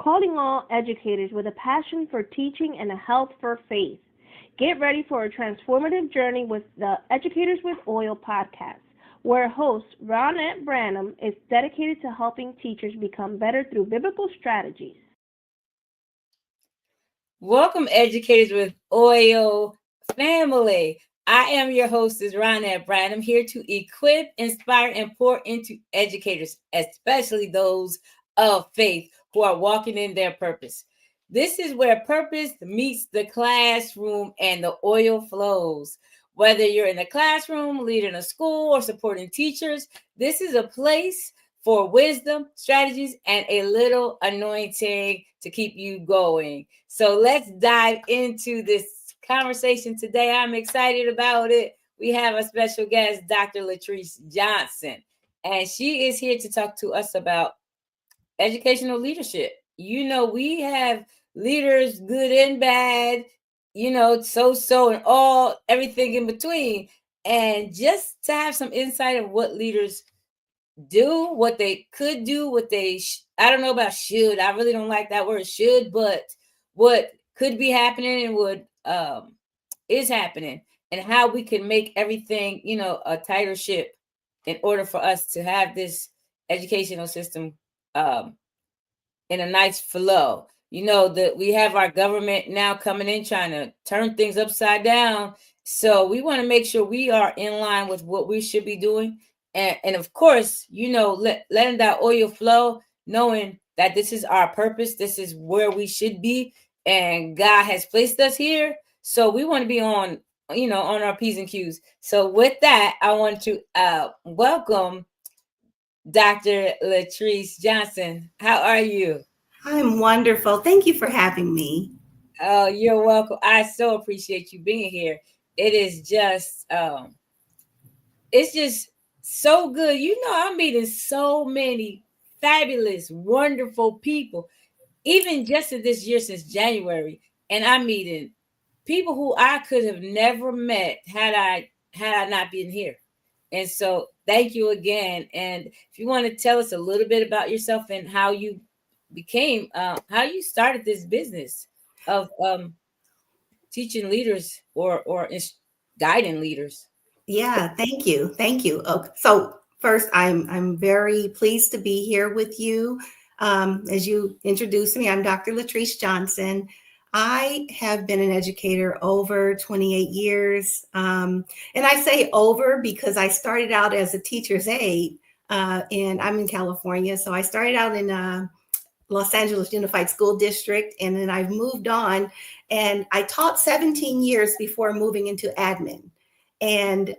calling all educators with a passion for teaching and a health for faith. Get ready for a transformative journey with the Educators with Oil podcast, where host Ronnette Branham is dedicated to helping teachers become better through biblical strategies. Welcome, Educators with Oil family. I am your hostess, Ronnette Branham, here to equip, inspire, and pour into educators, especially those of faith who are walking in their purpose. This is where purpose meets the classroom and the oil flows. Whether you're in the classroom, leading a school, or supporting teachers, this is a place for wisdom, strategies, and a little anointing to keep you going. So let's dive into this conversation today. I'm excited about it. We have a special guest, Dr. La-Trice Johnson, and she is here to talk to us about educational leadership. You know, we have leaders, good and bad, so and all, everything in between. And just to have some insight of what leaders do, what they could do, what they I don't know about should. I really don't like that word should, but what could be happening and what is happening, and how we can make everything, a tighter ship in order for us to have this educational system in a nice flow. That we have our government now coming in trying to turn things upside down. So we want to make sure we are in line with what we should be doing. And of course, letting that oil flow, knowing that this is our purpose, this is where we should be, and God has placed us here. So we want to be on our P's and Q's. So with that, I want to welcome Dr. La-Trice Johnson. How are you? I'm wonderful. Thank you for having me. Oh, you're welcome. I so appreciate you being here. It is just, it's just so good. I'm meeting so many fabulous, wonderful people, even just in this year since January. And I'm meeting people who I could have never met had I not been here. And so thank you again. And if you want to tell us a little bit about yourself and how you became, how you started this business of teaching leaders or guiding leaders. Yeah, thank you. Thank you. Okay. So first, I'm very pleased to be here with you. As you introduced me, I'm Dr. La-Trice Johnson. I have been an educator over 28 years. And I say over because I started out as a teacher's aide, and I'm in California. So I started out in Los Angeles Unified School District, and then I've moved on, and I taught 17 years before moving into admin. And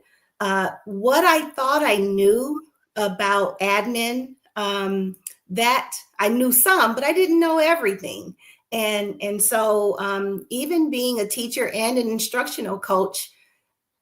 what I thought I knew about admin, that I knew some, but I didn't know everything. And so even being a teacher and an instructional coach,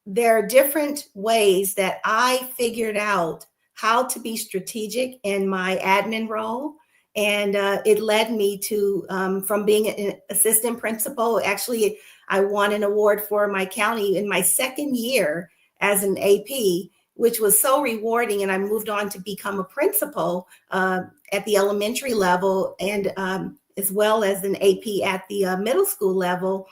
there are different ways that I figured out how to be strategic in my admin role. And it led me to, from being an assistant principal, actually, I won an award for my county in my second year as an AP, which was so rewarding. And I moved on to become a principal at the elementary level, and as well as an AP at the middle school level.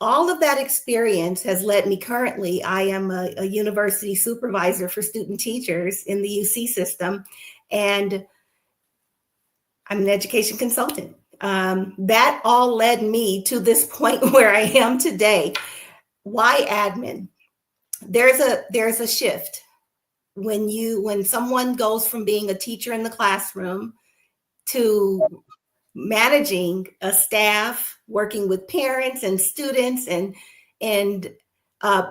All of that experience has led me currently. I am a university supervisor for student teachers in the UC system, and I'm an education consultant. That all led me to this point where I am today. Why admin? There's a shift when someone goes from being a teacher in the classroom to managing a staff, working with parents and students, and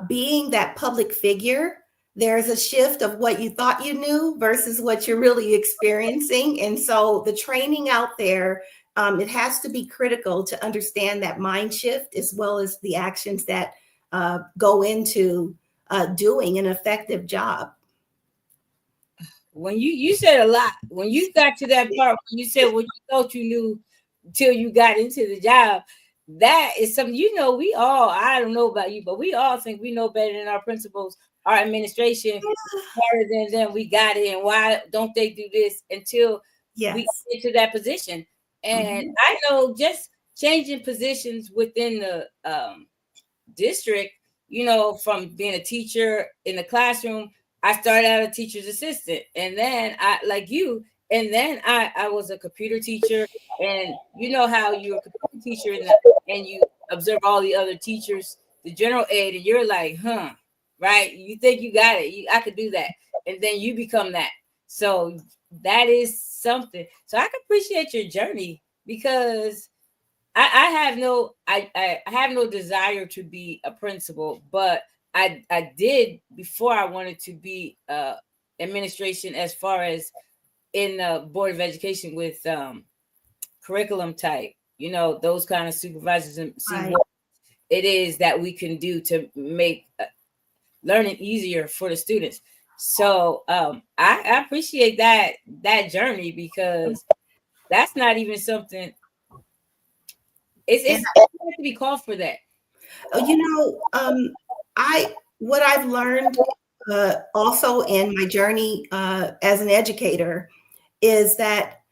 being that public figure. There's a shift of what you thought you knew versus what you're really experiencing. And so the training out there, it has to be critical to understand that mind shift, as well as the actions that go into doing an effective job. When you said a lot, when you got to that part, when you said what you thought you knew till you got into the job, that is something, we all, I don't know about you, but we all think we know better than our principals, our administration, smarter than them. We got it, and why don't they do this until we get to that position? And I know just changing positions within the district, from being a teacher in the classroom, I started out a teacher's assistant, and then I was a computer teacher. And you know how you're a computer teacher and you observe all the other teachers, the general ed, and you're like, right? You think you got it. I could do that. And then you become that. So that is something. So I can appreciate your journey, because I have no desire to be a principal, but I did before I wanted to be administration, as far as in the Board of Education with curriculum type, those kind of supervisors, and see what it is that we can do to make learning easier for the students. So I appreciate that journey, because that's not even something. It's to be called for that. What I've learned also in my journey as an educator is that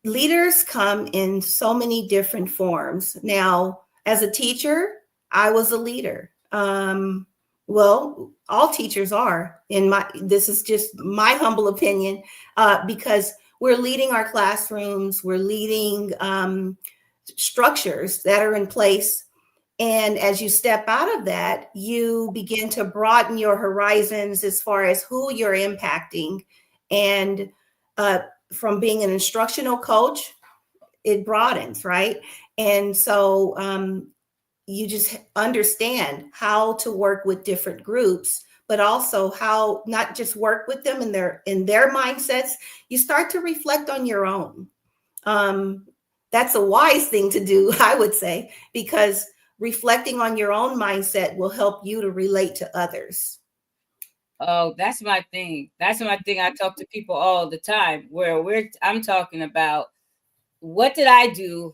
leaders come in so many different forms. Now, as a teacher, I was a leader. Well, all teachers are. This is just my humble opinion, because we're leading our classrooms, we're leading structures that are in place. And as you step out of that, you begin to broaden your horizons as far as who you're impacting. And from being an instructional coach, it broadens, right? And so you just understand how to work with different groups, but also how not just work with them in their mindsets. You start to reflect on your own. That's a wise thing to do, I would say, because reflecting on your own mindset will help you to relate to others. Oh, that's my thing. That's my thing. I talk to people all the time where I'm talking about, what did I do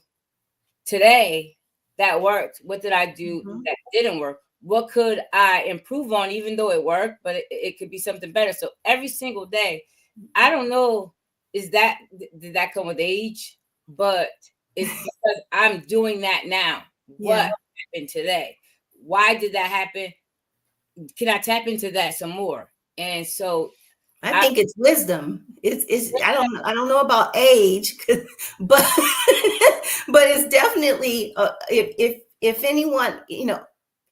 today that worked? What did I do that didn't work? What could I improve on, even though it worked, but it could be something better? So every single day, I don't know, did that come with age? But it's because I'm doing that now. What happened today? Why did that happen? Can I tap into that some more? And so I think it's wisdom. It's I don't know about age, but but it's definitely if anyone,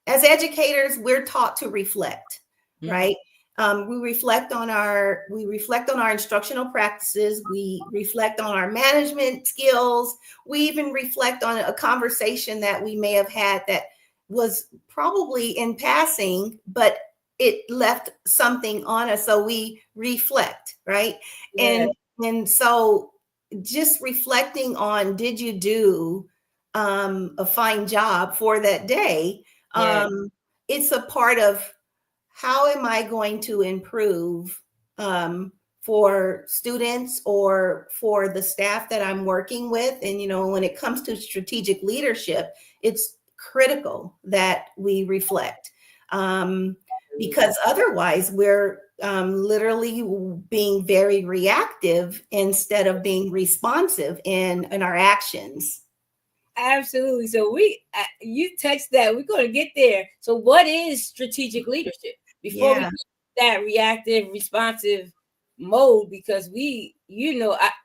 as educators, we're taught to reflect, right? We reflect on our instructional practices. We reflect on our management skills. We even reflect on a conversation that we may have had that was probably in passing, but it left something on us. So we reflect, right? Yeah. And so just reflecting on, did you do a fine job for that day? Yeah. It's a part of, how am I going to improve for students or for the staff that I'm working with? And, when it comes to strategic leadership, it's critical that we reflect, because otherwise we're literally being very reactive instead of being responsive in our actions. Absolutely. So you touched that. We're going to get there. So what is strategic leadership? Before we get that reactive, responsive mode, because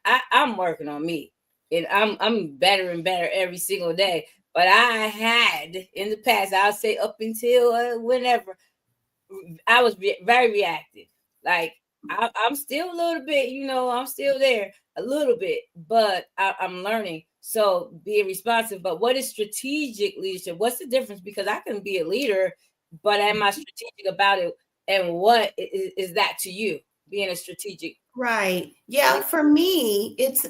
I'm working on me, and I'm better and better every single day. But I had in the past, I'll say up until whenever, I was very reactive. Like I'm still a little bit, I'm still there a little bit, but I'm learning. So being responsive. But what is strategic leadership? What's the difference? Because I can be a leader, but am I strategic about it? And what is that to you, being a strategic? Right. Yeah. For me, it's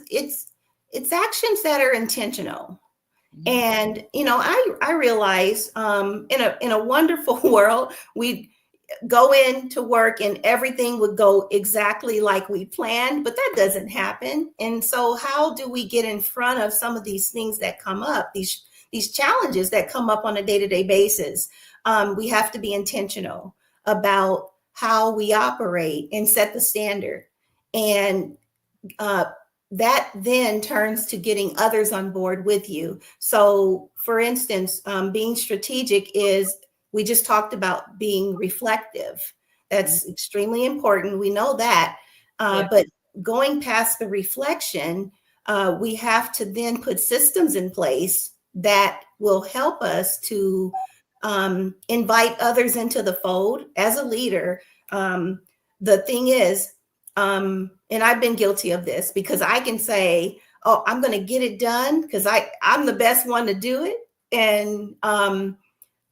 actions that are intentional. And, I realize in a wonderful world, we go into work and everything would go exactly like we planned, but that doesn't happen. And so how do we get in front of some of these things that come up, these challenges that come up on a day-to-day basis? We have to be intentional about how we operate and set the standard. And that then turns to getting others on board with you. So for instance, being strategic is, we just talked about being reflective. That's extremely important. We know that. But going past the reflection, we have to then put systems in place that will help us to invite others into the fold. As a leader, the thing is, and I've been guilty of this, because I can say, oh, I'm going to get it done because I'm the best one to do it. And I'm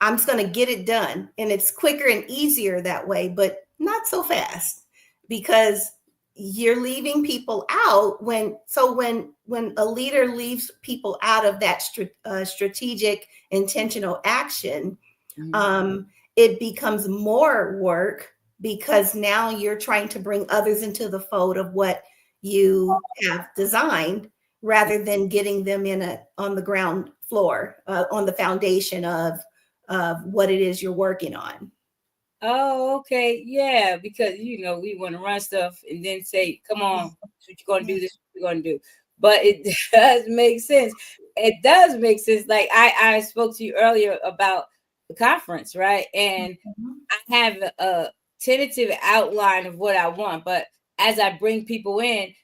just going to get it done. And it's quicker and easier that way, but not so fast, because you're leaving people out when a leader leaves people out of that strategic, intentional action, it becomes more work, because now you're trying to bring others into the fold of what you have designed, rather than getting them on the ground floor, on the foundation of what it is you're working on. Oh, okay. Yeah, because we want to run stuff and then say, come on, what you're going to do, this what you're going to do. But it does make sense. It does make sense. Like I spoke to you earlier about the conference, right? And I have a tentative outline of what I want, but as I bring people in,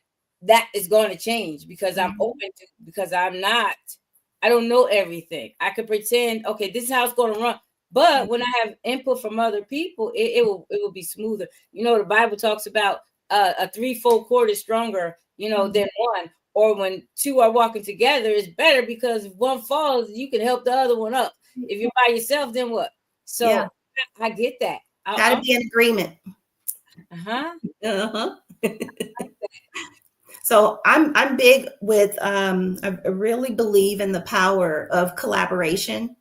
that is going to change, because I'm open to, because I don't know everything. I could pretend, okay, this is how it's going to run. But when I have input from other people, it will be smoother. The Bible talks about a threefold cord is stronger, than one. Or when two are walking together, it's better, because if one falls, you can help the other one up. If you're by yourself, then what? So I get that. Got to be in agreement. So I'm big with, I really believe in the power of collaboration.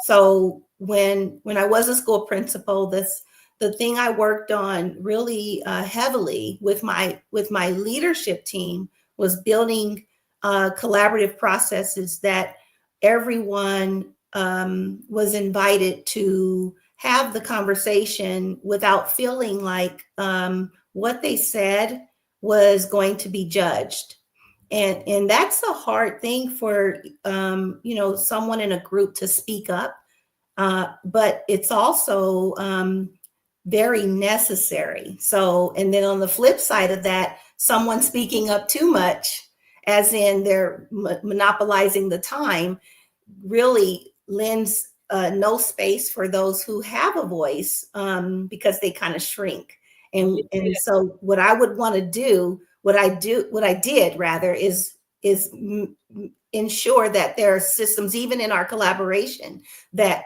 So when I was a school principal, the thing I worked on really heavily with my leadership team was building collaborative processes that everyone was invited to have the conversation without feeling like what they said was going to be judged. And that's a hard thing for, someone in a group to speak up. But it's also very necessary. So, and then on the flip side of that, someone speaking up too much, as in they're monopolizing the time, really lends no space for those who have a voice, because they kind of shrink. And so what I would want to do, what I did rather, is ensure that there are systems, even in our collaboration, that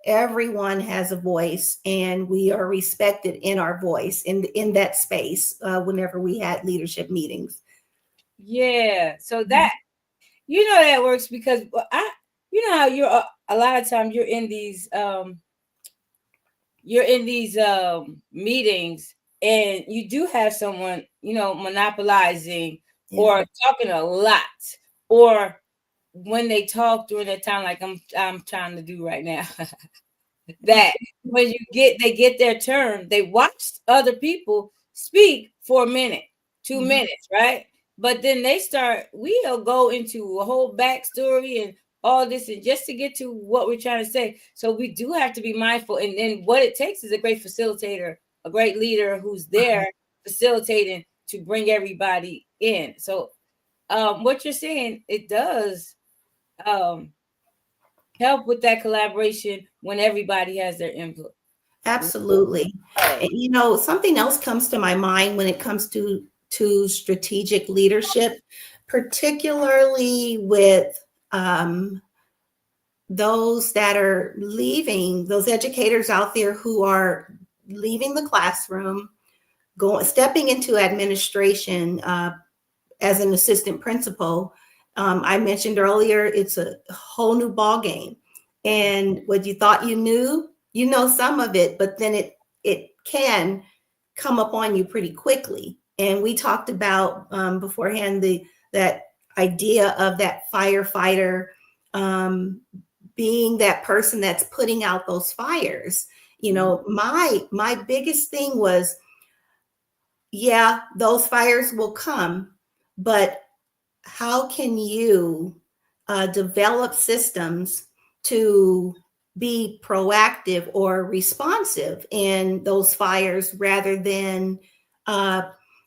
everyone has a voice and we are respected in our voice in that space whenever we had leadership meetings. Yeah. So that, that works, because how you're a lot of times you're in these meetings, and you do have someone, monopolizing or talking a lot, or when they talk during that time, like I'm trying to do right now, that when they get their turn, they watch other people speak for a minute, 2 minutes, right? But then we'll go into a whole backstory and all this, and just to get to what we're trying to say. So we do have to be mindful. And then what it takes is a great facilitator, a great leader who's there facilitating to bring everybody in. So what you're saying, it does help with that collaboration when everybody has their input. Absolutely. And, something else comes to my mind when it comes to strategic leadership, particularly with those that are leaving, those educators out there who are leaving the classroom, stepping into administration as an assistant principal. I mentioned earlier, it's a whole new ball game. And what you thought you knew, some of it, but then it can come up on you pretty quickly. And we talked about beforehand that idea of that firefighter being that person that's putting out those fires. My biggest thing was, those fires will come, but how can you develop systems to be proactive or responsive in those fires rather than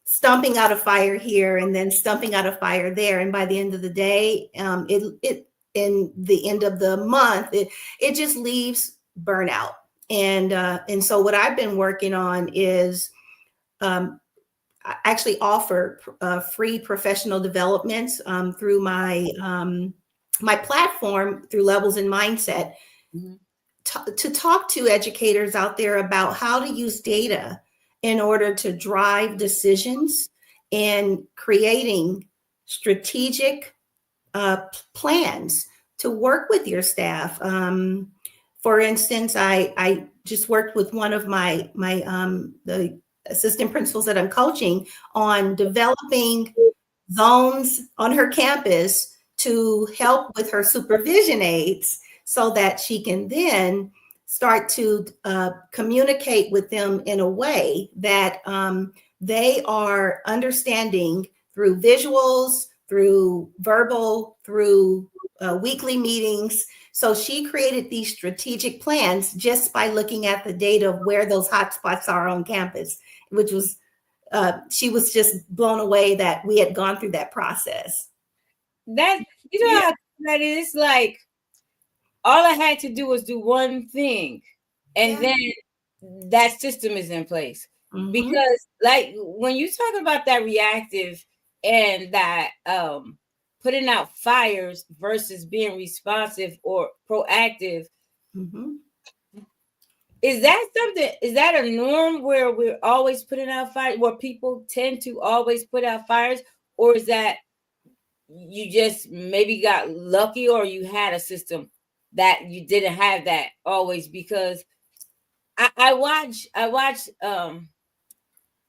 stumping out a fire here and then stumping out a fire there? And by the end of the day, in the end of the month, it just leaves burnout. And so what I've been working on is I actually offer free professional developments through my my platform through Levels in Mindset, to talk to educators out there about how to use data in order to drive decisions and creating strategic plans to work with your staff. For instance, I just worked with one of the assistant principals that I'm coaching on developing zones on her campus to help with her supervision aides so that she can then start to communicate with them in a way that they are understanding through visuals, through verbal, through weekly meetings. So she created these strategic plans just by looking at the data of where those hotspots are on campus, which was, she was just blown away that we had gone through that process. That, you know, how that is, like, all I had to do was do one thing, and then that system is in place. Because, like, when you talk about that reactive and that putting out fires versus being responsive or proactive, is that something, is that a norm where we're always putting out fires, where people tend to always put out fires? Or is that you just maybe got lucky, or you had a system that you didn't have that always? Because I watch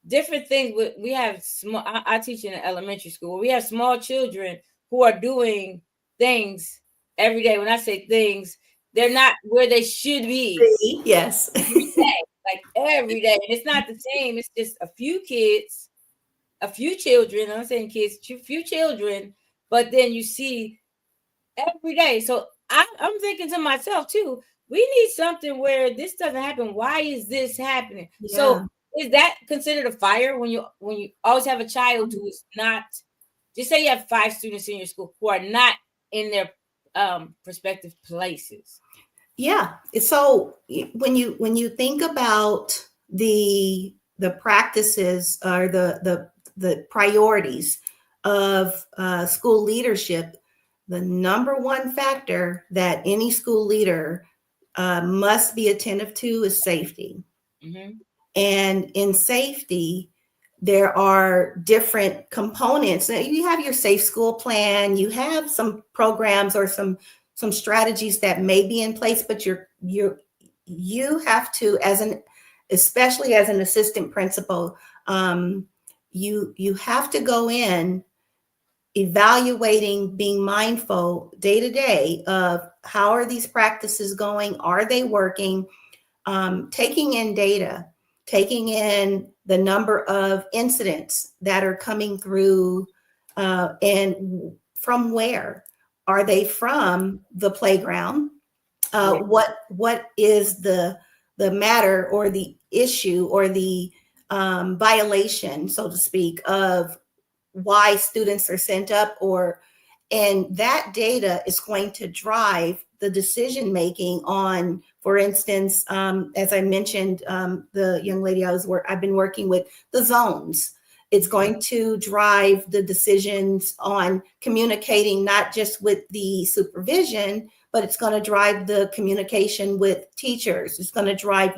different things. We have small, I teach in an elementary school. We have small children who are doing things every day. When I say things, they're not where they should be. Yes. Every day, like every day. And it's not the same. It's just a few kids, a few children. I'm saying kids, a few children, but then you see every day. So I'm thinking to myself too, we need something where this doesn't happen. Why is this happening? Yeah. So is that considered a fire when you always have a child who is not, just say you have 5 students in your school who are not in their prospective places? Yeah. So when you think about the practices or the priorities of school leadership, the number one factor that any school leader must be attentive to is safety. And in safety, there are different components. You have your safe school plan, you have some programs or some strategies that may be in place, but you have to, especially as an assistant principal, you have to go in evaluating, being mindful day to day of how are these practices going? Are they working? Taking in data, taking in the number of incidents that are coming through, and from where are they? From the playground? What is the matter or the issue or the violation, so to speak, of why students are sent up? And that data is going to drive the decision making on, for instance, as I mentioned, the young lady I've been working with, the zones. It's going to drive the decisions on communicating not just with the supervision, but it's going to drive the communication with teachers. It's going to drive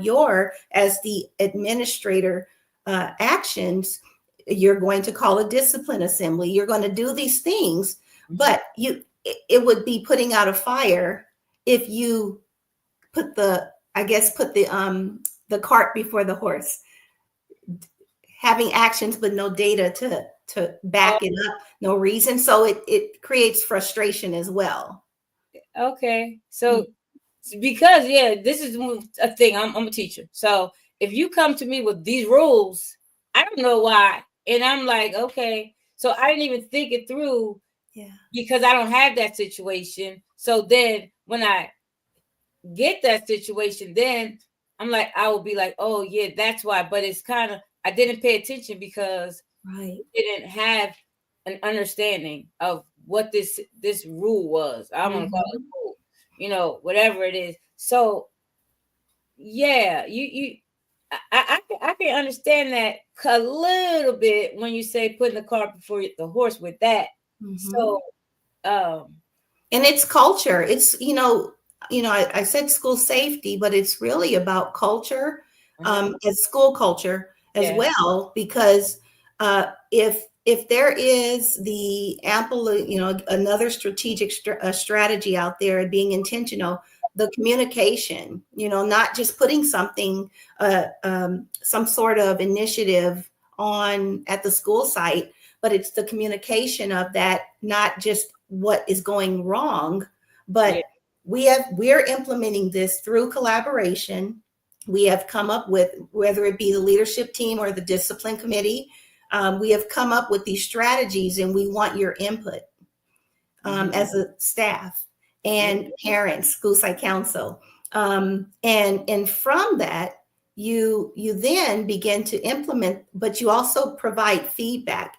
as the administrator, actions. You're going to call a discipline assembly. You're going to do these things, but it would be putting out a fire if you put the cart before the horse, having actions but no data to back it up, no reason. So it creates frustration as well. Okay, so because this is a thing. I'm a teacher, so if you come to me with these rules, I don't know why, and I'm like, okay, So I didn't even think it through because I don't have that situation. So then when I get that situation, then I'm like, I will be like, oh yeah, that's why. But it's kind of, I didn't pay attention because I didn't have an understanding of what this rule was. I'm gonna call it rule, you know, whatever it is. So yeah, I can understand that a little bit when you say putting the cart before the horse with that. So and it's culture. It's, I said school safety, but it's really about culture, as school culture as well, because if there is the ample, another strategic strategy out there, being intentional, the communication, not just putting something, some sort of initiative on at the school site, but it's the communication of that, not just what is going wrong, but we're implementing this through collaboration. We have come up with, whether it be the leadership team or the discipline committee, we have come up with these strategies, and we want your input as a staff and parents, school site council, and from that you then begin to implement, but you also provide feedback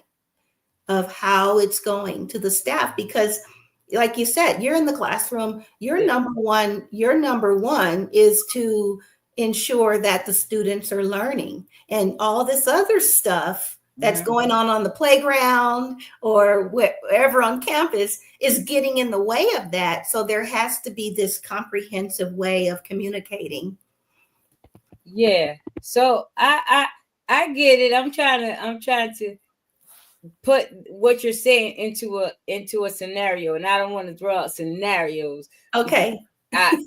of how it's going to the staff, because like you said, you're in the classroom, your number one is to ensure that the students are learning, and all this other stuff that's going on the playground or wherever on campus is getting in the way of that. So there has to be this comprehensive way of communicating. Yeah. So I get it. I'm trying to put what you're saying into a scenario, and I don't want to throw out scenarios. Okay. I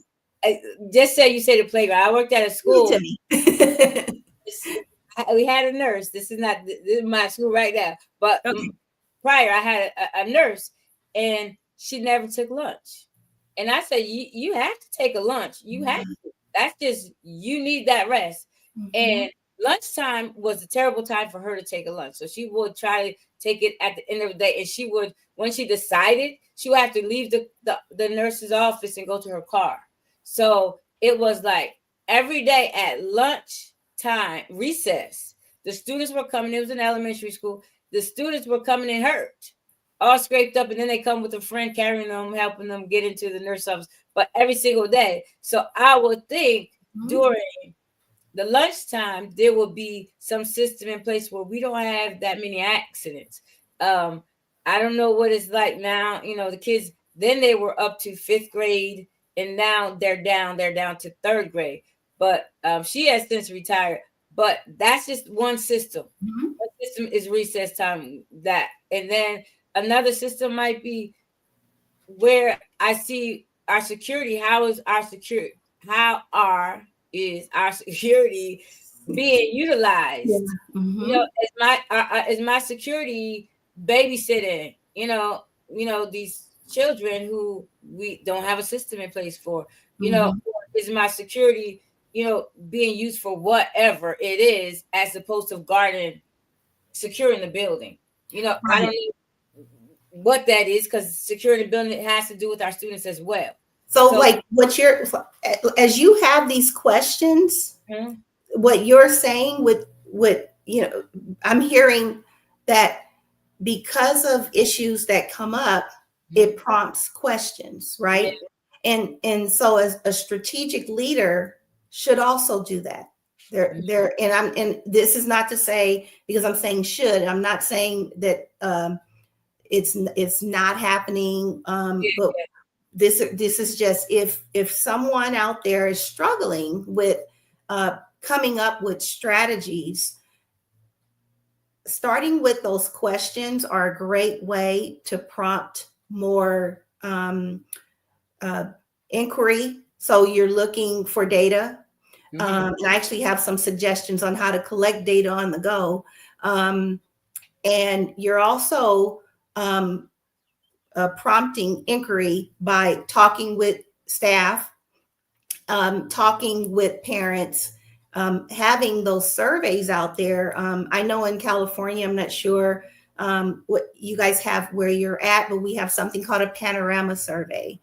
just say, you say the playground. I worked at a school. We had a nurse. This is my school right now, but prior I had a nurse, and she never took lunch. And I said, you have to take a lunch. You have to. That's just, you need that rest. And lunchtime was a terrible time for her to take a lunch. So she would try to take it at the end of the day. And she would, when she decided, she would have to leave the nurse's office and go to her car. So it was like every day at lunch time, recess, the students were coming. It was an elementary school. The students were coming in hurt, all scraped up, and then they come with a friend carrying them, helping them get into the nurse office, but every single day. So I would think during the lunchtime, there will be some system in place where we don't have that many accidents. I don't know what it's like now. The kids, then they were up to 5th grade, and now they're down to 3rd grade. But she has since retired. But that's just one system. One system is recess time. And then another system might be where I see our security. How is our security being utilized? Is my security babysitting? These children who we don't have a system in place for. Or is my security being used for whatever it is, as opposed to securing the building? I don't know what that is, because securing the building has to do with our students as well. So like as you have these questions, what you're saying with I'm hearing that because of issues that come up, it prompts questions, right? And so as a strategic leader should also do that. And this is not to say, because I'm saying should, I'm not saying that it's not happening, but this is just, if someone out there is struggling with coming up with strategies, starting with those questions are a great way to prompt more inquiry. So you're looking for data. And I actually have some suggestions on how to collect data on the go. And you're also prompting inquiry by talking with staff, talking with parents, having those surveys out there. I know in California, I'm not sure what you guys have where you're at, but we have something called a panorama survey.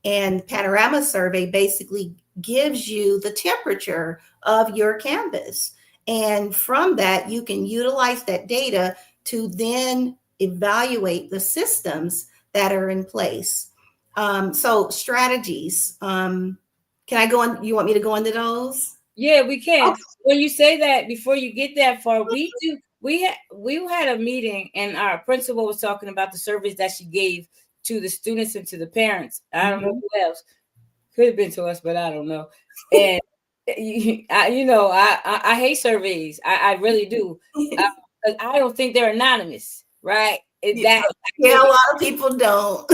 And panorama survey basically gives you the temperature of your campus. And from that, you can utilize that data to then evaluate the systems that are in place. So strategies. Can I go on? You want me to go into those? Yeah, we can. Okay. When you say that, before you get that far, we had a meeting, and our principal was talking about the surveys that she gave to the students and to the parents. I don't know who else. Could have been to us, but I don't know. And I hate surveys. I really do. I don't think they're anonymous, right? Yeah, a lot of people don't.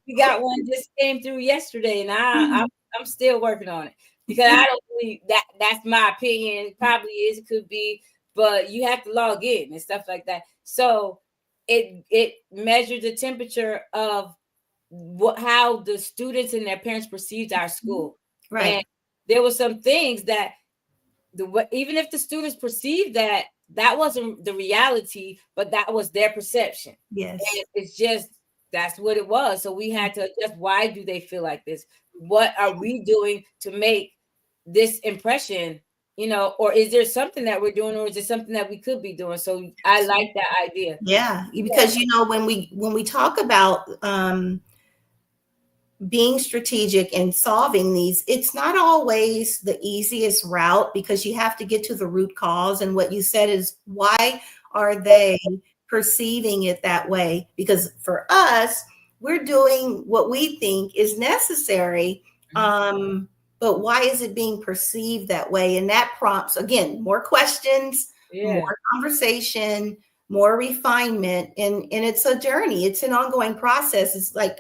We got one just came through yesterday, and I'm still working on it because I don't believe that. That's my opinion. It probably is. It could be, but you have to log in and stuff like that. So it measured the temperature of how the students and their parents perceived our school. Right. And there were some things that even if the students perceived that wasn't the reality, but that was their perception. Yes. And it's just, that's what it was. So we had to adjust. Why do they feel like this? What are we doing to make this impression, or is there something that we're doing, or is it something that we could be doing? So I like that idea. Yeah, because when we talk about being strategic and solving these, it's not always the easiest route, because you have to get to the root cause. And what you said is, why are they perceiving it that way? Because for us, we're doing what we think is necessary. But why is it being perceived that way? And that prompts, again, more questions, more conversation, more refinement. And it's a journey. It's an ongoing process. It's like,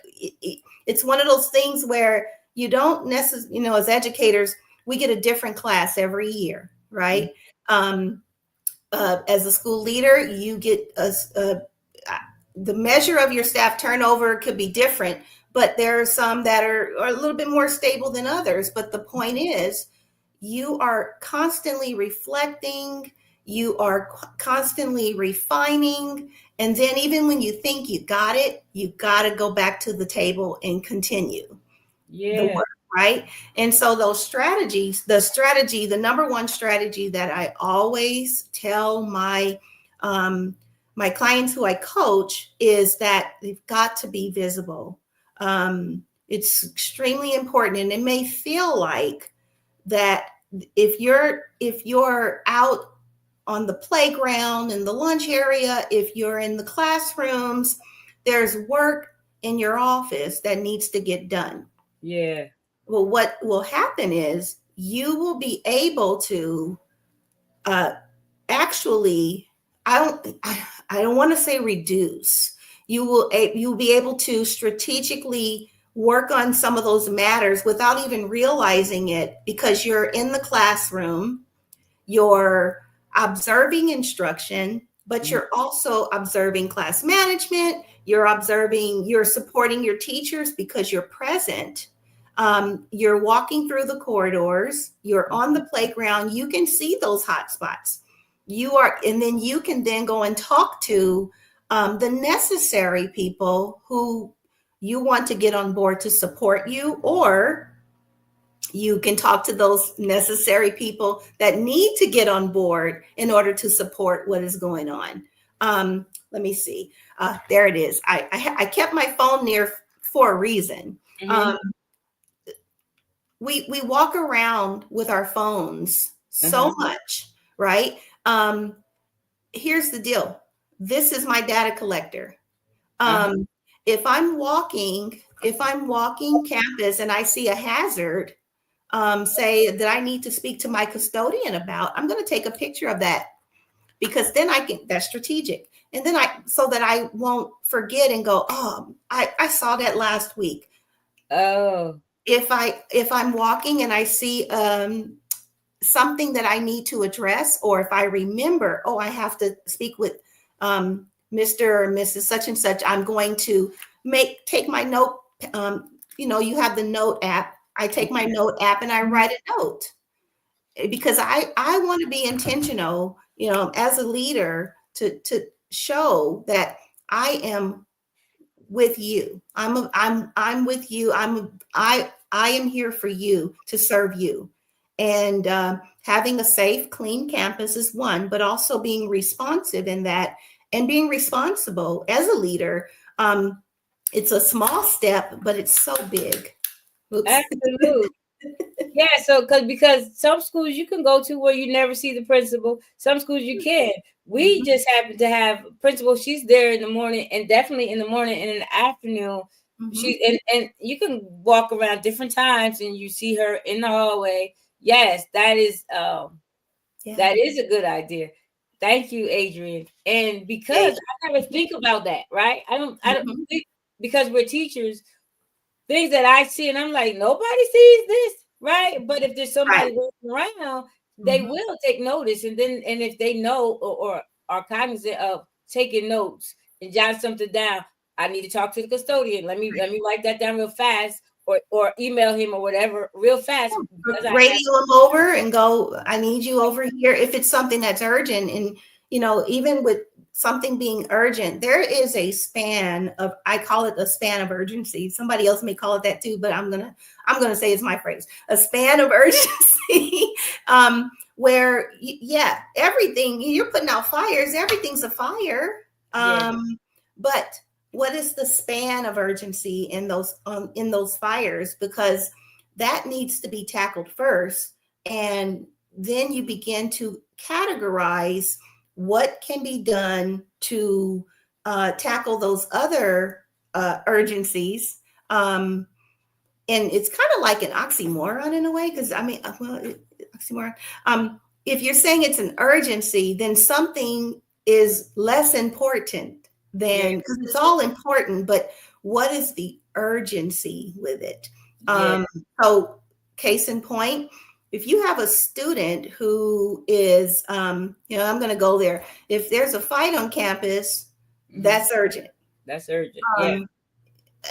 it's one of those things where you don't necessarily, as educators, we get a different class every year, right? As a school leader, you get the measure of your staff turnover could be different, but there are some that are a little bit more stable than others. But the point is, you are constantly reflecting, you are constantly refining. And then even when you think you got it, you got to go back to the table and continue the work, right? And so those strategies, the number one strategy that I always tell my my clients who I coach is that they've got to be visible. It's extremely important. And it may feel like that if you're out on the playground, in the lunch area, if you're in the classrooms, there's work in your office that needs to get done. Yeah. Well, what will happen is you will be able to actually, I don't want to say reduce. You'll be able to strategically work on some of those matters without even realizing it, because you're in the classroom, you're observing instruction, but you're also observing class management. You're supporting your teachers because you're present. You're walking through the corridors, you're on the playground, you can see those hot spots. And then you can then go and talk to the necessary people who you want to get on board to support you, or you can talk to those necessary people that need to get on board in order to support what is going on. Let me see. There it is. I kept my phone near for a reason. We walk around with our phones so much, right? Here's the deal. This is my data collector. If I'm walking campus and I see a hazard, say that I need to speak to my custodian about, I'm going to take a picture of that, because then that's strategic. And then so that I won't forget and go, oh, I saw that last week. Oh, if I'm walking and I see something that I need to address, or if I remember, oh, I have to speak with Mr. or Mrs. such and such, I'm going to take my note. You have the note app. I take my note app and I write a note, because I want to be intentional, as a leader, to show that I am with you. I'm with you. I am here for you, to serve you. And having a safe, clean campus is one, but also being responsive in that, and being responsible as a leader. It's a small step, but it's so big. Oops. Absolutely. Yeah, so because some schools you can go to where you never see the principal, some schools you can. We just happen to have principal. She's there in the morning, and definitely in the morning, and in the afternoon. She and you can walk around different times, and you see her in the hallway. Yes, that is a good idea. Thank you, Adrian. And because I never think about that, right? I don't think, because we're teachers, things that I see, and I'm like, nobody sees this, right? But if there's somebody walking around, they will take notice, and if they know or are cognizant of taking notes and jot something down, I need to talk to the custodian. Let me write that down real fast, or email him or whatever real fast. Radio him over and go, I need you over here if it's something that's urgent. And even with something being urgent, there is a span of, I call it a span of urgency. Somebody else may call it that too, but I'm gonna say it's my phrase, a span of urgency. Where everything, you're putting out fires, everything's a fire. But what is the span of urgency in those fires? Because that needs to be tackled first, and then you begin to categorize what can be done to tackle those other urgencies. And it's kind of like an oxymoron in a way, because oxymoron. If you're saying it's an urgency, then something is less important than, because it's all important, but what is the urgency with it? So case in point, if you have a student who is, I'm going to go there. If there's a fight on campus, that's urgent. That's urgent.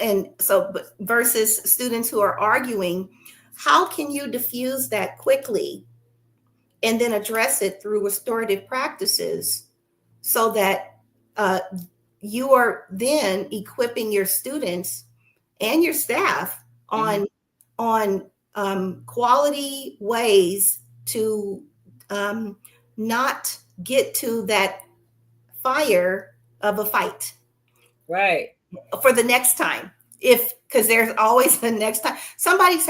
And so, versus students who are arguing, how can you diffuse that quickly and then address it through restorative practices, so that you are then equipping your students and your staff on quality ways to not get to that fire of a fight, right, for the next time. Because there's always the next time. Somebody's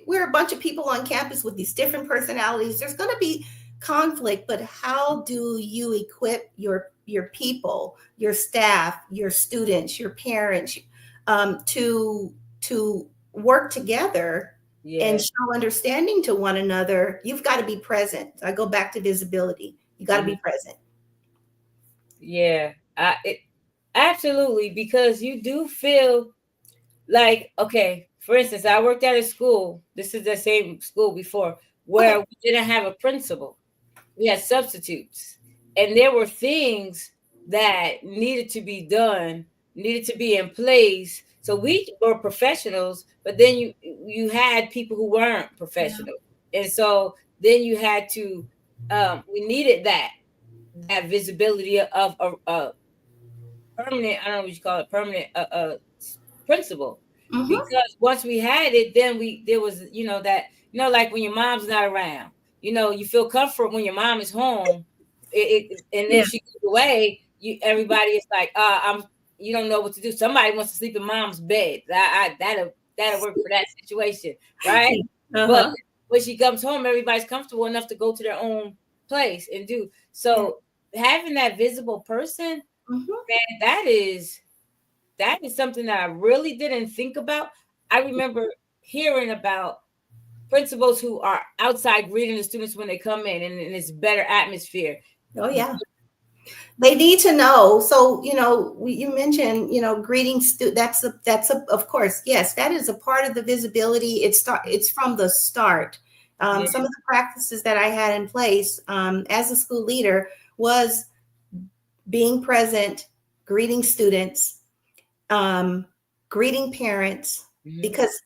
we're a bunch of people on campus with these different personalities. There's going to be conflict, but how do you equip your people, your staff, your students, your parents, to work together and show understanding to one another? You've got to be present. I go back to visibility. You got to be present. Yeah, absolutely, because you do feel like, okay, for instance, I worked at a school. This is the same school before, where we didn't have a principal. We had substitutes, and there were things that needed to be done, needed to be in place. So we were professionals, but then you had people who weren't professional, and so then you had to. We needed that visibility of a permanent. I don't know what you call it, permanent principal. Because once we had it, then there was like when your mom's not around, you feel comfort when your mom is home. And then she goes away, everybody is like, you don't know what to do. Somebody wants to sleep in mom's bed. That'll work for that situation, right? But when she comes home, everybody's comfortable enough to go to their own place and do. So having that visible person, man, that is something that I really didn't think about. I remember hearing about principals who are outside greeting the students when they come in, and it's better atmosphere. Oh yeah. They need to know. So, you mentioned, greeting students. That's of course, yes, that is a part of the visibility. It's from the start. Some of the practices that I had in place as a school leader was being present, greeting students, greeting parents, because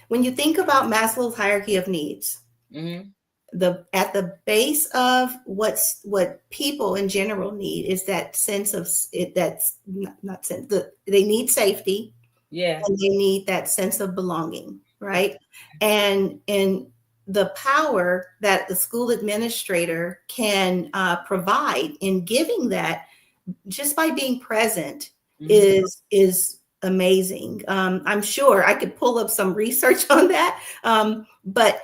when you think about Maslow's hierarchy of needs, at the base of what people in general need is that sense of it. That's not sense. They need safety. Yeah. And they need that sense of belonging, right? And the power that the school administrator can provide in giving that just by being present is amazing. I'm sure I could pull up some research on that, but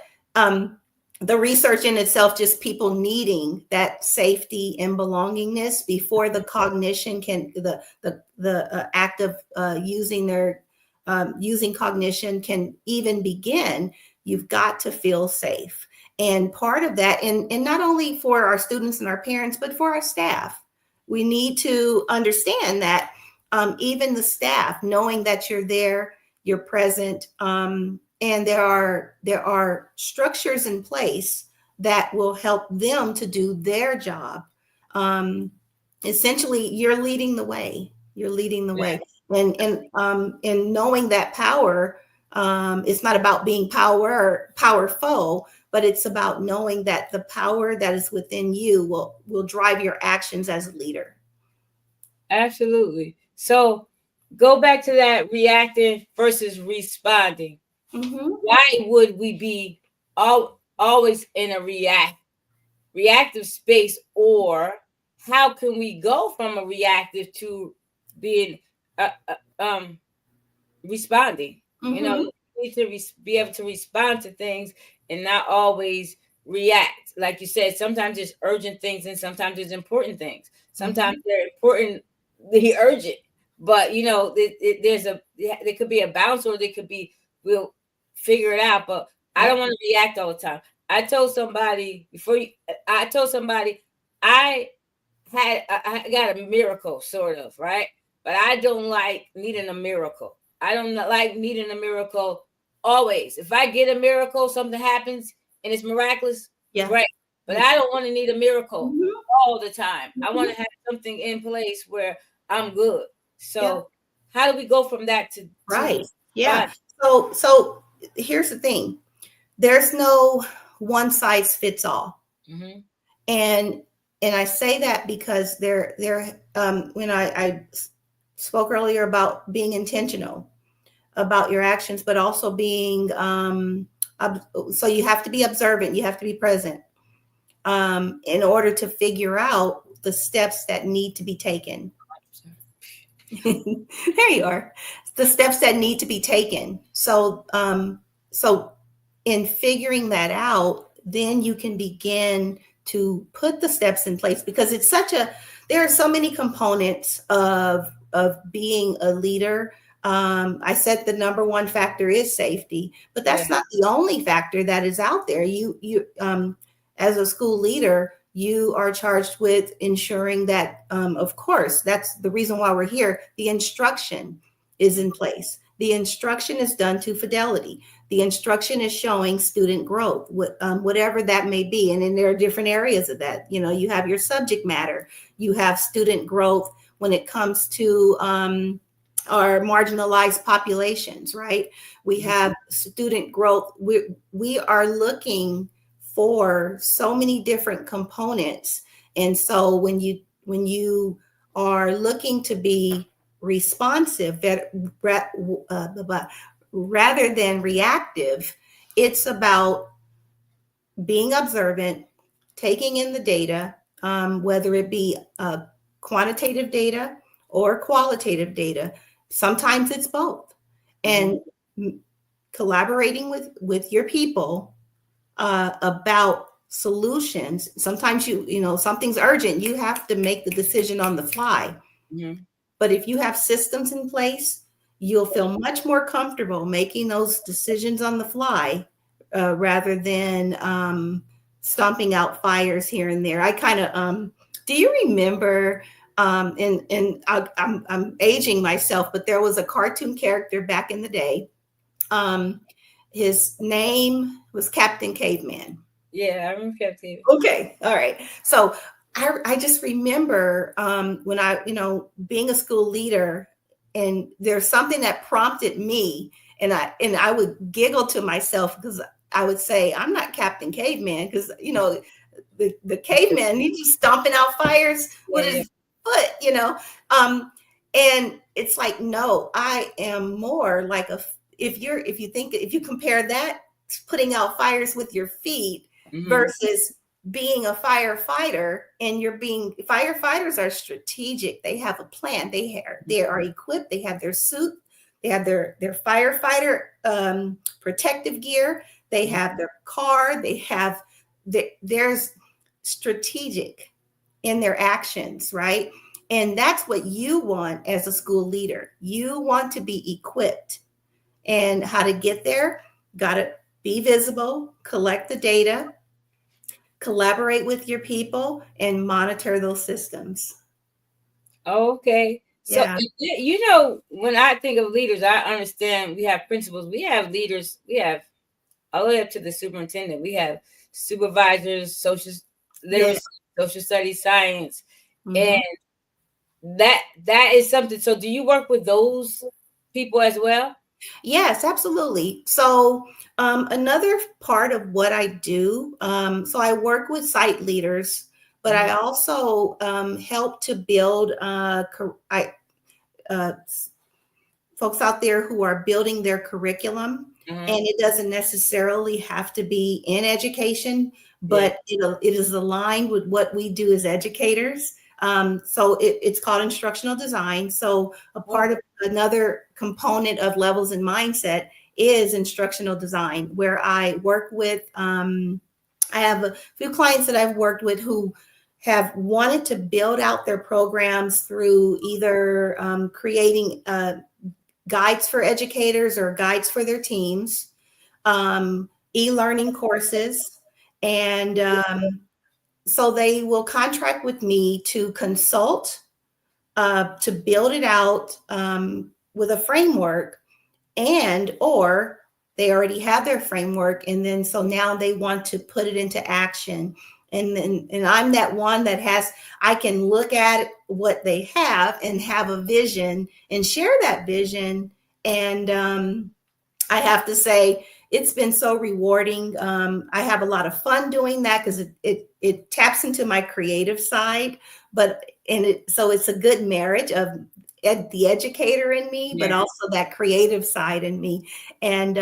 the research in itself, just people needing that safety and belongingness before the cognition can, the act of using their using cognition can even begin. You've got to feel safe. And part of that, and not only for our students and our parents, but for our staff, we need to understand that even the staff, knowing that you're there, you're present, and there are structures in place that will help them to do their job. Essentially, you're leading the way. You're leading the way, and knowing that power. It's not about being powerful, but it's about knowing that the power that is within you will drive your actions as a leader. Absolutely. So go back to that reactive versus responding. Why would we be always in a reactive space, or how can we go from a reactive to being responding? You know, you need to be able to respond to things and not always react. Like you said, sometimes there's urgent things and sometimes there's important things. Sometimes they're importantly urgent, but you know, there could be a balance, or there could be, we'll figure it out. But I don't want to react all the time. I told somebody I got a miracle, sort of, right? But I don't like needing a miracle. I don't like needing a miracle always. If I get a miracle, something happens and it's miraculous, great. But I don't want to need a miracle all the time. I want to have something in place where I'm good. So how do we go from that to So here's the thing. There's no one size fits all. And I say that because when I spoke earlier about being intentional about your actions, but also being, so you have to be observant, you have to be present in order to figure out the steps that need to be taken. There you are. The steps that need to be taken. So in figuring that out, then you can begin to put the steps in place, because there are so many components of being a leader. I said the number one factor is safety, but that's not the only factor that is out there. You as a school leader, you are charged with ensuring that, of course, that's the reason why we're here. The instruction is in place. The instruction is done to fidelity. The instruction is showing student growth, whatever that may be. And then there are different areas of that. You know, you have your subject matter, you have student growth when it comes to our marginalized populations, right? We have student growth. We are looking for so many different components. And so when you are looking to be responsive rather than reactive, it's about being observant, taking in the data, whether it be quantitative data or qualitative data. Sometimes it's both. And collaborating with your people about solutions. Sometimes something's urgent. You have to make the decision on the fly. But if you have systems in place, you'll feel much more comfortable making those decisions on the fly rather than stomping out fires here and there. I kind of, do you remember, and I'm aging myself, but there was a cartoon character back in the day. His name was Captain Caveman. Yeah, I remember Captain Caveman. Okay, all right. So I just remember when being a school leader, and there's something that prompted me, and I would giggle to myself because I would say I'm not Captain Caveman, because the caveman, he's just stomping out fires with his foot, and it's like, no, I am more like if you compare that to putting out fires with your feet versus being a firefighter, and firefighters are strategic. They have a plan. They are equipped. They have their suit. They have their firefighter protective gear. They have their car. There's strategic in their actions, right? And that's what you want as a school leader. You want to be equipped. And how to get there? Got to be visible, collect the data, collaborate with your people, and monitor those systems. Okay. So, yeah. When I think of leaders, I understand we have principals, we have leaders, we have all the way up to the superintendent. We have supervisors, social literacy, social studies, science, and that is something. So do you work with those people as well? Yes, absolutely. So another part of what I do, so I work with site leaders, but I also help to build folks out there who are building their curriculum. And it doesn't necessarily have to be in education, but it is aligned with what we do as educators. So it's called instructional design. So a part of another component of levels and mindset is instructional design, where I work with, I have a few clients that I've worked with who have wanted to build out their programs through either creating guides for educators or guides for their teams, e-learning courses. And so they will contract with me to consult, to build it out with a framework, or they already have their framework. And then so now they want to put it into action. And I'm that one that I can look at what they have and have a vision and share that vision. And I have to say, it's been so rewarding. I have a lot of fun doing that because it taps into my creative side, so it's a good marriage of the educator in me, but also that creative side in me. And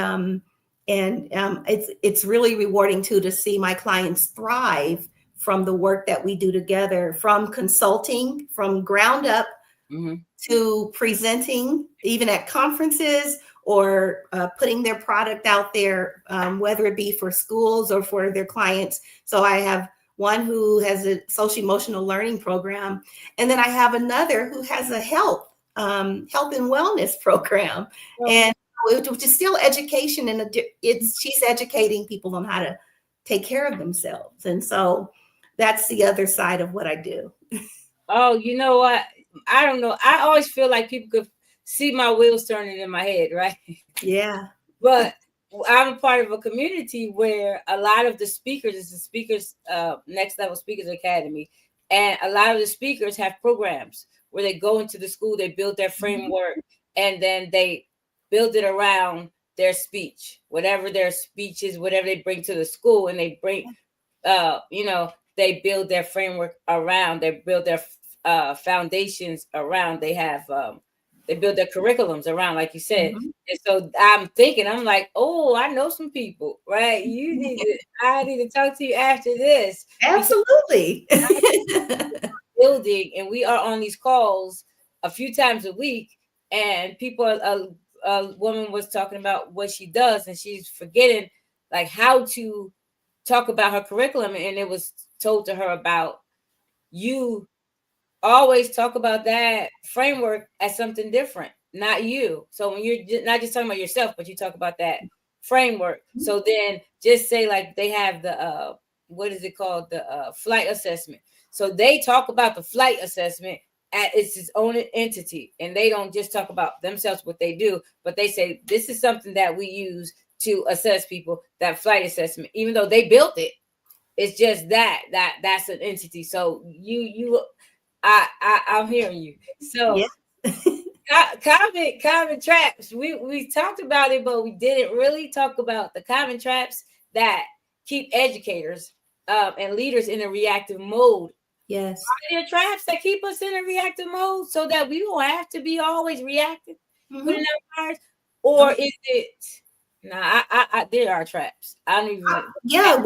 it's really rewarding too to see my clients thrive from the work that we do together, from consulting from ground up to presenting, even at conferences, or putting their product out there, whether it be for schools or for their clients. So I have one who has a social emotional learning program, and then I have another who has a health and wellness program, and which is still education, and she's educating people on how to take care of themselves. And so that's the other side of what I do. Oh, you know what? I don't know. I always feel like people could see my wheels turning in my head, right? Yeah. But I'm a part of a community where a lot of the speakers, it's the Speakers Next Level Speakers Academy, and a lot of the speakers have programs where they go into the school, they build their framework, and then they build it around their speech, whatever their speech is, whatever they bring to the school, and they bring, they build their framework around, they build their foundations around, they have, they build their curriculums around, like you said. And so I'm like, oh, I know some people, right? I need to talk to you after this. Absolutely. Building, and we are on these calls a few times a week, and a woman was talking about what she does, and she's forgetting like how to talk about her curriculum. And it was told to her about, you always talk about that framework as something different, not you. So when you're not just talking about yourself, but you talk about that framework. So then just say, like, they have the what is it called, the flight assessment. So they talk about the flight assessment as its own entity, and they don't just talk about themselves, what they do, but they say this is something that we use to assess people, that flight assessment, even though they built it. It's just that's an entity. So I'm hearing you. So common traps. We talked about it, but we didn't really talk about the common traps that keep educators and leaders in a reactive mode. Yes. Are there traps that keep us in a reactive mode so that we don't have to be always reactive, putting out fires? Or is it? Nah, there are traps. I don't even. Yeah,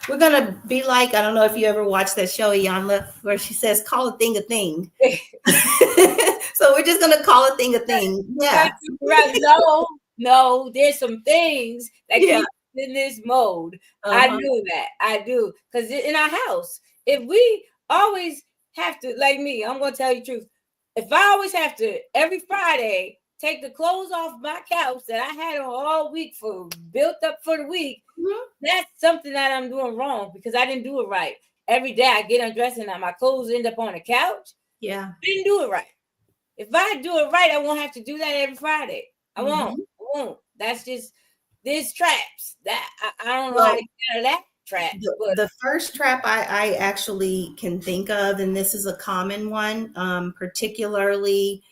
we're gonna be like, I don't know if you ever watched that show, Iyanla, where she says, "Call a thing a thing." So we're just gonna call a thing a thing. Yeah. Right. No, there's some things that keep us in this mode. I do that. I do. Because in our house, if we always have to, like me, I'm gonna tell you the truth. If I always have to every Friday take the clothes off my couch that I had on all week for built up for the week, that's something that I'm doing wrong because I didn't do it right. Every day I get undressed and my clothes end up on the couch. Yeah. I didn't do it right. If I do it right, I won't have to do that every Friday. I won't. That's just there's traps that I don't know how to get out of that trap. The first trap I actually can think of, and this is a common one, particularly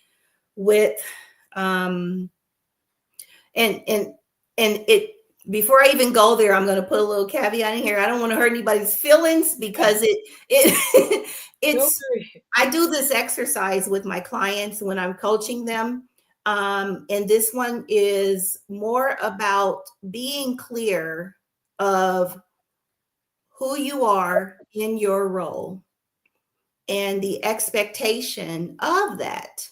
with and it, before I even go there, I'm going to put a little caveat in here. I don't want to hurt anybody's feelings because it's I do this exercise with my clients when I'm coaching them. And this one is more about being clear of who you are in your role and the expectation of that.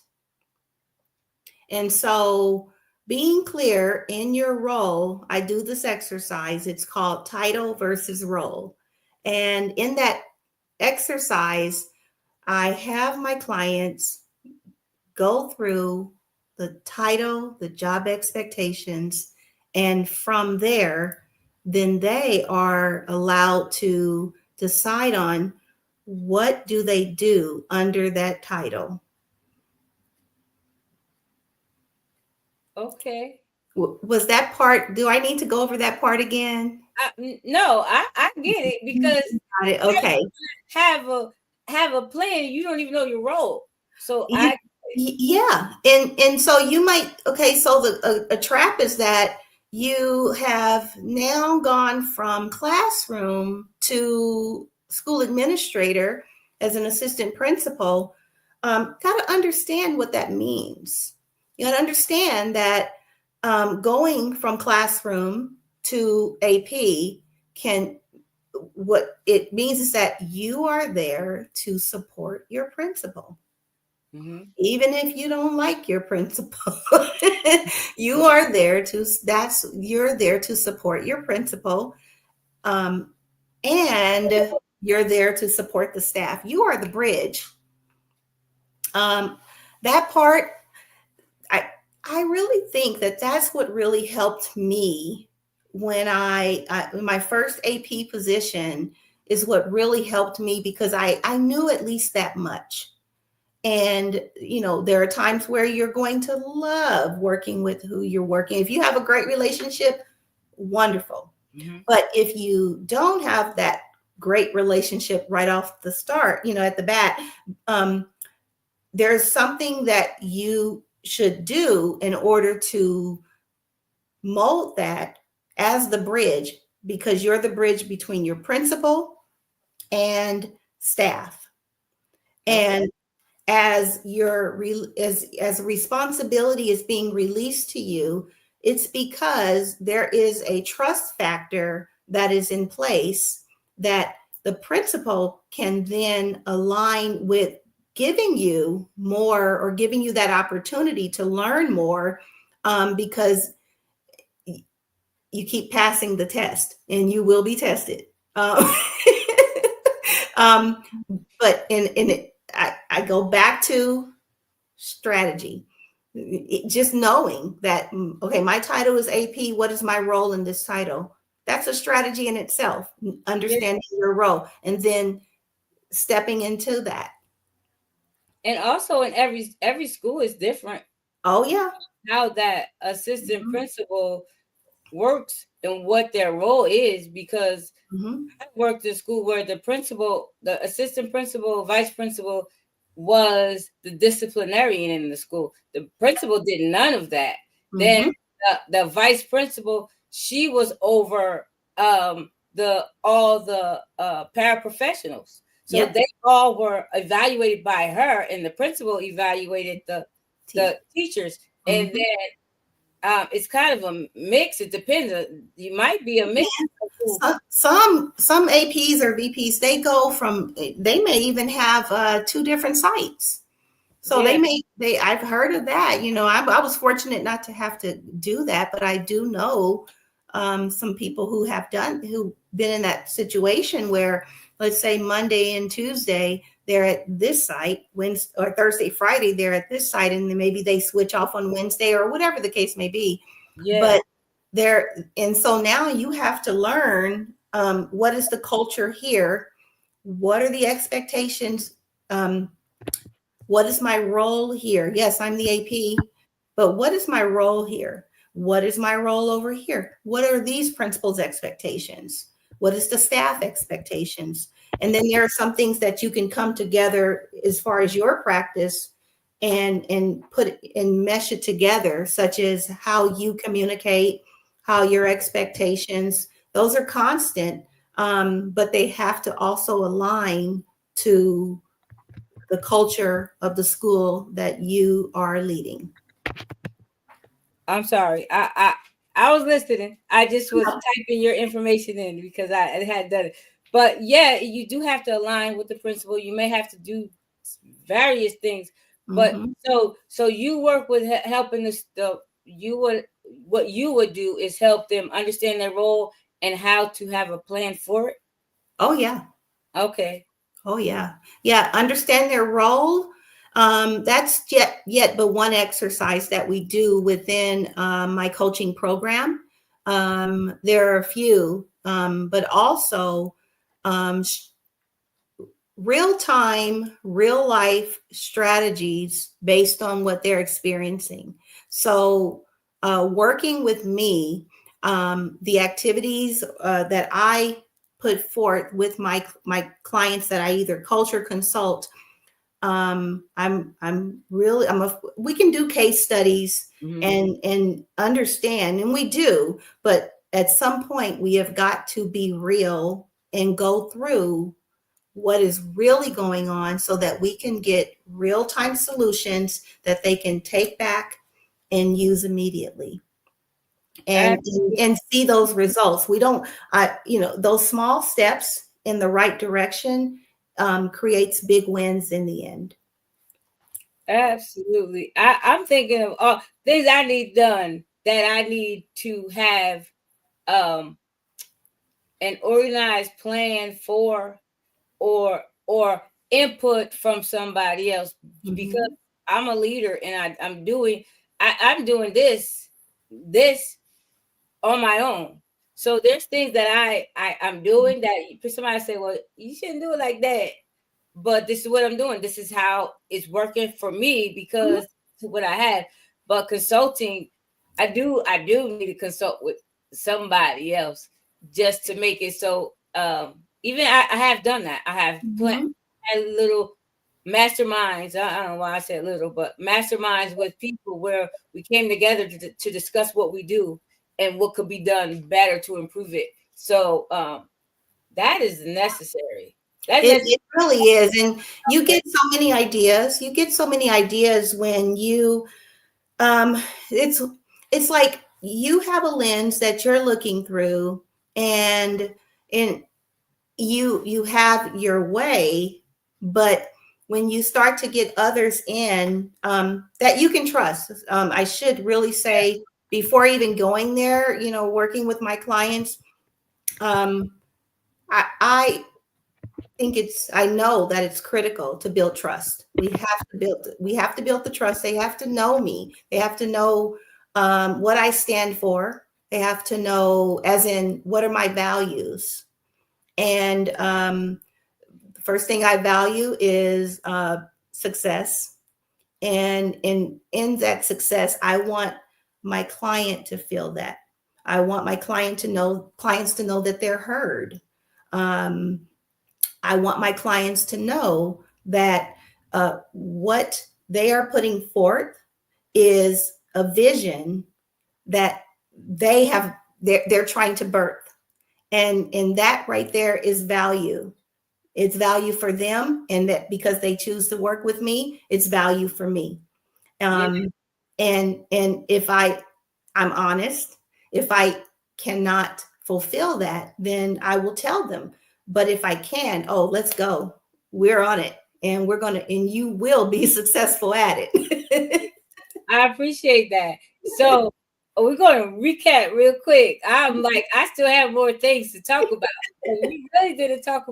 And so being clear in your role, I do this exercise. It's called title versus role. And in that exercise, I have my clients go through the title, the job expectations, and from there, then they are allowed to decide on what do they do under that title. Okay. Was that part? Do I need to go over that part again? No, I get it because okay. Have a plan. You don't even know your role. So yeah, and so you might so a trap is that you have now gone from classroom to school administrator as an assistant principal. Got to understand what that means. You got to understand that going from classroom to AP what it means is that you are there to support your principal. Even if you don't like your principal, you're there to support your principal. And you're there to support the staff. You are the bridge. That part, I really think that that's what really helped me when my first AP position is what really helped me because I knew at least that much. And, there are times where you're going to love working with who you're working. If you have a great relationship, wonderful. But if you don't have that great relationship right off the start, at the bat, there's something that you should do in order to mold that as the bridge, because you're the bridge between your principal and staff. And as responsibility is being released to you, it's because there is a trust factor that is in place that the principal can then align with giving you more or giving you that opportunity to learn more, because you keep passing the test and you will be tested. But I go back to strategy. Just knowing that, okay, my title is AP. What is my role in this title? That's a strategy in itself, understanding your role and then stepping into that. And also in every school is different. Oh, yeah. How that assistant principal works and what their role is, because I worked in school where the principal, the assistant principal, vice principal was the disciplinarian in the school. The principal did none of that. Then the vice principal, she was over all the paraprofessionals. So Yep. they all were evaluated by her, and the principal evaluated the teachers. Mm-hmm. And then it's kind of a mix. It depends. You might be a mix. Some APs or VPs, they may even have 2 different sites. So Yeah. I've heard of that. I was fortunate not to have to do that, but I do know some people who've been in that situation where, let's say Monday and Tuesday, they're at this site, Wednesday or Thursday, Friday, they're at this site, and then maybe they switch off on Wednesday or whatever the case may be. Yeah. And so now you have to learn what is the culture here? What are the expectations? What is my role here? Yes, I'm the AP, but what is my role here? What is my role over here? What are these principals' expectations? What is the staff expectations? And then there are some things that you can come together as far as your practice and put and mesh it together, such as how you communicate, how your expectations, those are constant, but they have to also align to the culture of the school that you are leading. I'm sorry. I was listening. I just was typing your information in because I had done it. But yeah, you do have to align with the principal. You may have to do various things. But so you work with helping what you would do is help them understand their role and how to have a plan for it. Oh yeah. Okay. Oh yeah. Yeah. Understand their role. That's yet but one exercise that we do within my coaching program. There are a few, but also real-time, real-life strategies based on what they're experiencing. So working with me, the activities that I put forth with my clients that I either coach or consult, we can do case studies and understand, and we do, but at some point we have got to be real and go through what is really going on so that we can get real-time solutions that they can take back and use immediately and see those results. We don't, those small steps in the right direction creates big wins in the end. Absolutely. I'm thinking of all things I need done that I need to have an organized plan for or input from somebody else, because I'm a leader and I'm doing this on my own. So there's things that I'm doing that somebody say, well, you shouldn't do it like that. But this is what I'm doing. This is how it's working for me because it's what I have. But consulting, I do need to consult with somebody else just to make it so. Even I have done that. I have had little masterminds. I don't know why I said little, but masterminds with people where we came together to discuss what we do and what could be done better to improve it. So that is necessary. It really is. And you get so many ideas. You get so many ideas when you, it's like you have a lens that you're looking through and you have your way, but when you start to get others in that you can trust, I should really say before even going there, working with my clients, I know that it's critical to build trust. We have to build the trust. They have to know me. They have to know what I stand for. They have to know, as in, what are my values? And the first thing I value is success. And in that success, I want my client to feel that. I want my clients to know that they're heard. I want my clients to know that what they are putting forth is a vision that they're trying to birth. And that right there is value. It's value for them, and that because they choose to work with me, it's value for me. Yeah. And if I'm honest, if I cannot fulfill that, then I will tell them. But if I can, oh, let's go. We're on it, and we're gonna, and you will be successful at it. I appreciate that. So we're going to recap real quick. I'm like, I still have more things to talk about. We really didn't talk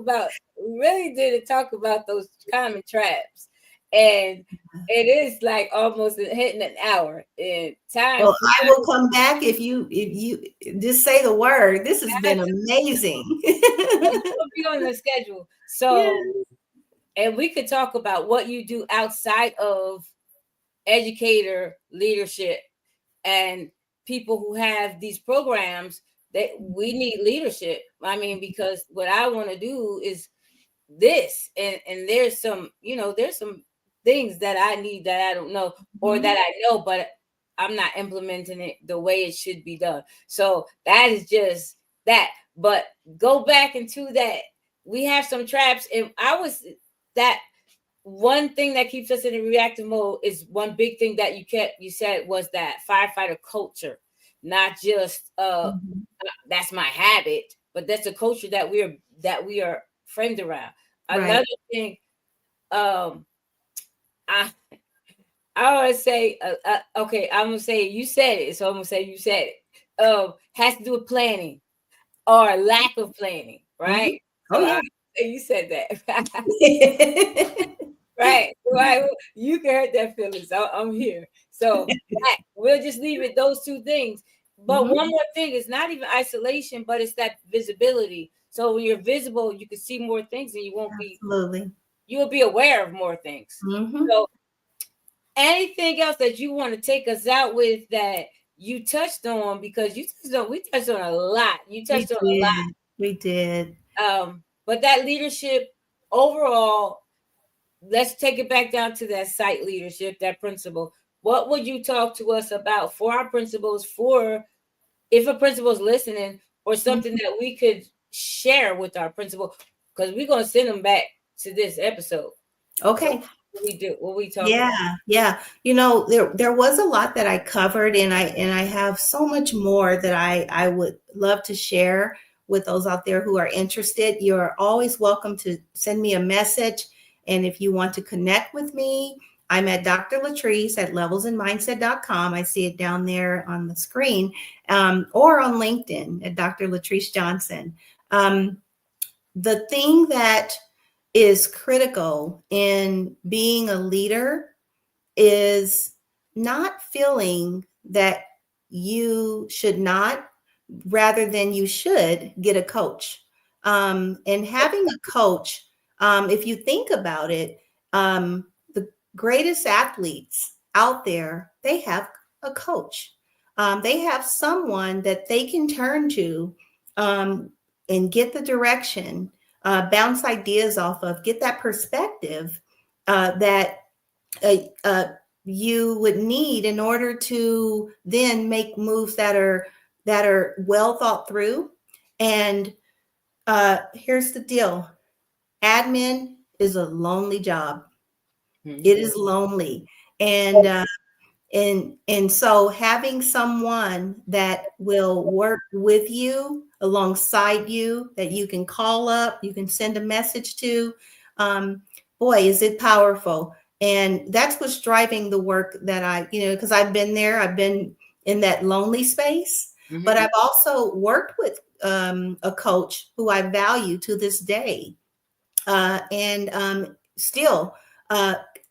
about those common traps. And it is like almost hitting an hour. And time. Well, I will come back if you just say the word. This has been amazing. We'll be on the schedule. So, Yes. and we could talk about what you do outside of educator leadership and people who have these programs. That we need leadership. I mean, because what I want to do is this, and there's some, there's some things that I need that I don't know, or that I know, but I'm not implementing it the way it should be done. So that is just that. But go back into that. We have some traps, and that one thing that keeps us in a reactive mode is one big thing that you said was that firefighter culture, not just that's my habit, but that's a culture that we are framed around. Right. Another thing, I always say, okay, I'm gonna say you said it, so I'm gonna say you said it. Has to do with planning or lack of planning, right? Oh, yeah. You said that. Right. You can hurt that feelings. I'm here. So we'll just leave it those two things. But one more thing, it's not even isolation, but it's that visibility. So when you're visible, you can see more things, and you won't Absolutely. You will be aware of more things. So anything else that you want to take us out with that you touched on, because we touched on a lot. You touched on a lot. We did. But that leadership overall, let's take it back down to that site leadership, that principle. What would you talk to us about for our principles, for if a principal is listening, or something that we could share with our principal? Because we're going to send them back to this episode. Okay. So what we talk about. Yeah. There was a lot that I covered, and I have so much more that I would love to share with those out there who are interested. You're always welcome to send me a message. And if you want to connect with me, I'm at Dr. La-Trice at levelsandmindset.com. I see it down there on the screen, or on LinkedIn at Dr. La-Trice Johnson. The thing that is critical in being a leader is not feeling that you should not, rather than you should get a coach. And having a coach, if you think about it, the greatest athletes out there, they have a coach. They have someone that they can turn to and get the direction, bounce ideas off of, get that perspective that you would need in order to then make moves that are well thought through. And here's the deal: admin is a lonely job. It is lonely, and so having someone that will work with you, alongside you, that you can call up, you can send a message to, boy, is it powerful. And that's what's driving the work that I, because I've been there, I've been in that lonely space, but I've also worked with a coach who I value to this day, and still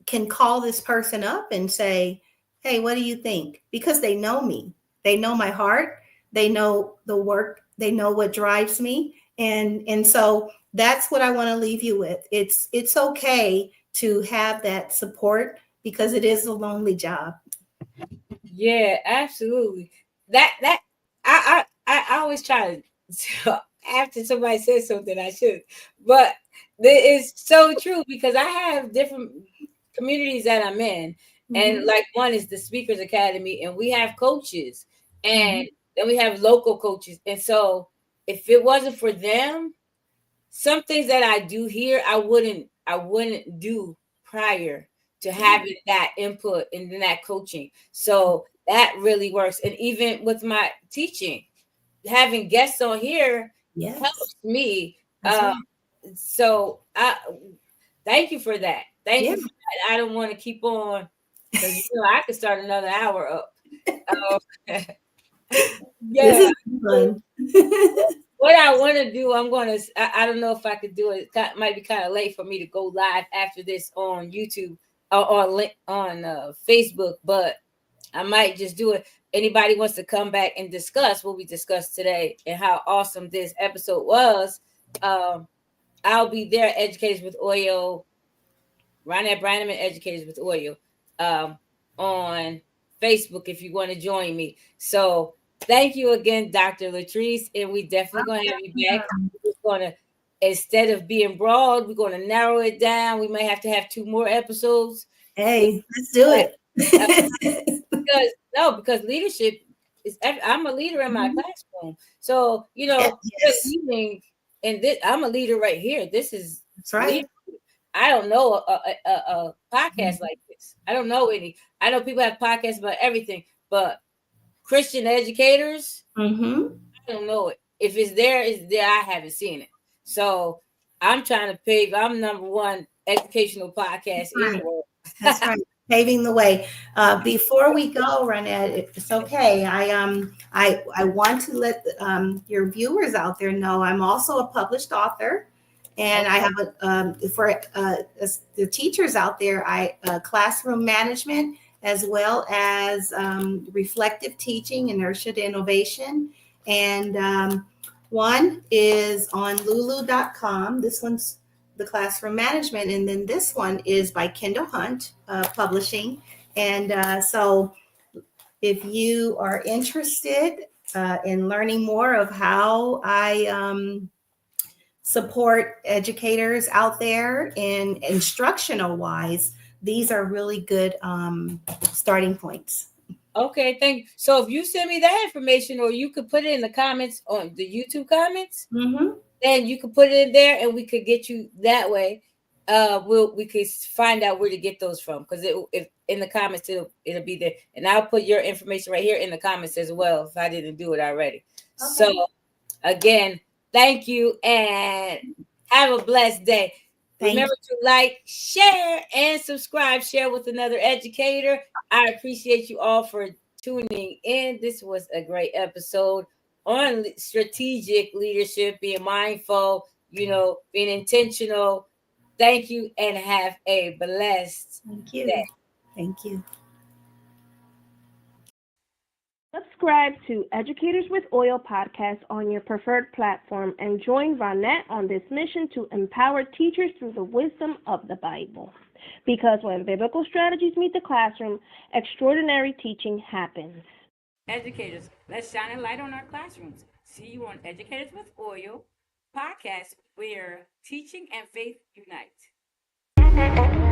can call this person up and say, hey, what do you think? Because they know me. They know my heart. They know the work. They know what drives me. And so that's what I want to leave you with. It's okay to have that support, because it is a lonely job. Yeah, absolutely. That I always try to, after somebody says something, I should, but it's so true, because I have different communities that I'm in, and like one is the Speakers Academy, and we have coaches, and then we have local coaches, and so if it wasn't for them, some things that I do here, I wouldn't do prior to having that input and then that coaching. So that really works. And even with my teaching, having guests on here helps me. Right. So I thank you for that. Thank Yeah. you for that. I don't want to keep on because I could start another hour up. Yeah. This is fun. What I want to do, I don't know if I could do it. It might be kind of late for me to go live after this on YouTube or on Facebook, but I might just do it. Anybody wants to come back and discuss what we discussed today and how awesome this episode was, I'll be there. Educators with Oil, Ronnette Branham and Educators with Oil, on Facebook if you want to join me. So thank you again, Dr. La-Trice, and we definitely going to have you back. We're going to, instead of being broad, we're going to narrow it down. We may have to have 2 more episodes. Hey, let's do it. Because leadership is, I'm a leader in my classroom. So, leading, and I'm a leader right here. This is That's right. leadership. I don't know a podcast like this. I don't know any. I know people have podcasts about everything, but Christian educators, I don't know it. If it's there, it's there. I haven't seen it. So I'm trying to pave. I'm #1 educational podcast in the world. That's right. Paving the way. Before we go, Ronnette, it's okay. I want to let your viewers out there know I'm also a published author. And I have for the teachers out there, classroom management as well as reflective teaching, inertia to innovation. And one is on lulu.com. This one's the classroom management. And then this one is by Kendall Hunt Publishing. And so if you are interested in learning more of how I support educators out there in instructional wise, these are really good starting points. Okay, thank you. So if you send me that information, or you could put it in the comments on the YouTube comments, then you could put it in there and we could get you that way. We could find out where to get those from, because if in the comments it'll be there, and I'll put your information right here in the comments as well if I didn't do it already. Okay. So again, thank you and have a blessed day. Remember to like, share, and subscribe. Share with another educator. I appreciate you all for tuning in. This was a great episode on strategic leadership, being mindful, being intentional. Thank you and have a blessed day. Thank you. Subscribe to Educators with Oil podcast on your preferred platform and join Ronnette on this mission to empower teachers through the wisdom of the Bible. Because when biblical strategies meet the classroom, extraordinary teaching happens. Educators, let's shine a light on our classrooms. See you on Educators with Oil podcast, where teaching and faith unite.